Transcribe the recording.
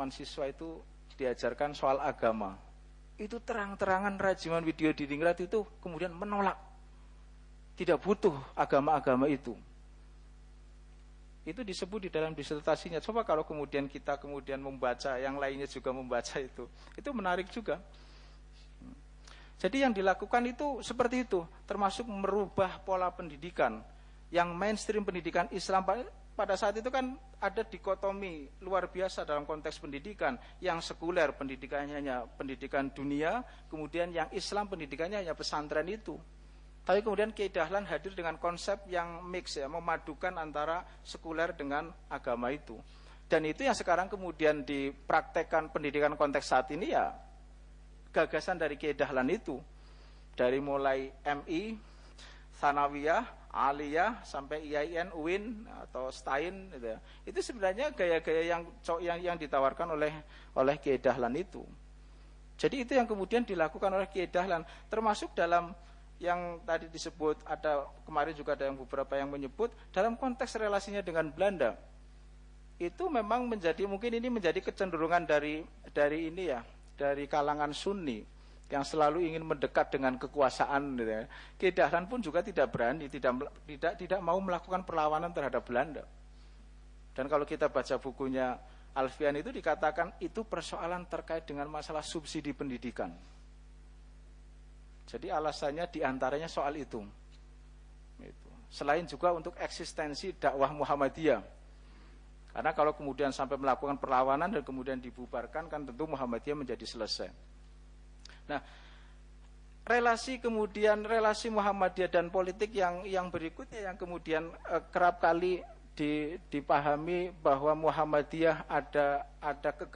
siswa itu diajarkan soal agama, itu terang-terangan Rajiman Widyadiningrat itu kemudian menolak, tidak butuh agama-agama itu. Itu disebut di dalam disertasinya. Coba kalau kemudian kita kemudian membaca, yang lainnya juga membaca itu menarik juga. Jadi yang dilakukan itu seperti itu, termasuk merubah pola pendidikan. Yang mainstream pendidikan Islam pada saat itu kan ada dikotomi luar biasa dalam konteks pendidikan. Yang sekuler pendidikannya hanya pendidikan dunia, kemudian yang Islam pendidikannya hanya pesantren itu. Tapi kemudian Kiai Dahlan hadir dengan konsep yang mix ya, memadukan antara sekuler dengan agama itu. Dan itu yang sekarang kemudian dipraktekkan pendidikan konteks saat ini ya, gagasan dari Kiai Dahlan itu. Dari mulai MI, Tsanawiyah, Aliyah sampai IAIN, UIN atau STAIN gitu ya. Itu sebenarnya gaya-gaya yang ditawarkan oleh Kiai Dahlan itu. Jadi itu yang kemudian dilakukan oleh Kiai Dahlan, termasuk dalam yang tadi disebut, ada kemarin juga ada yang beberapa yang menyebut dalam konteks relasinya dengan Belanda. Itu memang mungkin ini menjadi kecenderungan dari ini ya, dari kalangan Sunni yang selalu ingin mendekat dengan kekuasaan gitu ya. Kiai Dahlan pun juga tidak berani, tidak mau melakukan perlawanan terhadap Belanda. Dan kalau kita baca bukunya Alfian itu dikatakan itu persoalan terkait dengan masalah subsidi pendidikan. Jadi alasannya diantaranya soal itu. Selain juga untuk eksistensi dakwah Muhammadiyah. Karena kalau kemudian sampai melakukan perlawanan dan kemudian dibubarkan, kan tentu Muhammadiyah menjadi selesai. Nah, relasi Muhammadiyah dan politik yang berikutnya yang kemudian kerap kali dipahami bahwa Muhammadiyah ada